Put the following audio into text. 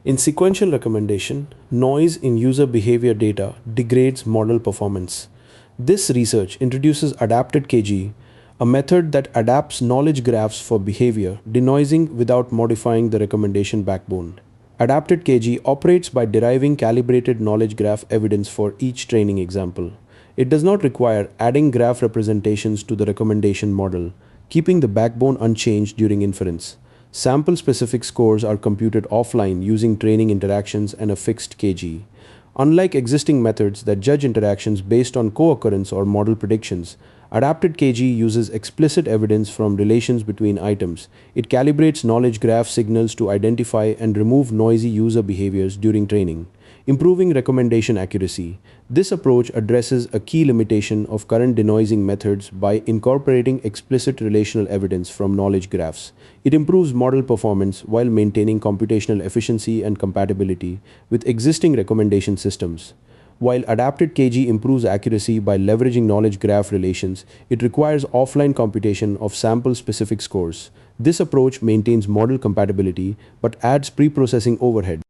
In sequential recommendation, noise in user behavior data degrades model performance. This research introduces AdaptedKG, a method that adapts knowledge graphs for behavior, denoising without modifying the recommendation backbone. AdaptedKG operates by deriving calibrated knowledge graph evidence for each training example. It does not require adding graph representations to the recommendation model, keeping the backbone unchanged during inference. Sample-specific scores are computed offline using training interactions and a fixed KG. Unlike existing methods that judge interactions based on co-occurrence or model predictions, AdaptedKG uses explicit evidence from relations between items. It calibrates knowledge graph signals to identify and remove noisy user behaviors during training, improving recommendation accuracy. This approach addresses a key limitation of current denoising methods by incorporating explicit relational evidence from knowledge graphs. It improves model performance while maintaining computational efficiency and compatibility with existing recommendation systems. While AdaptedKG improves accuracy by leveraging knowledge graph relations, it requires offline computation of sample-specific scores. This approach maintains model compatibility but adds pre-processing overhead.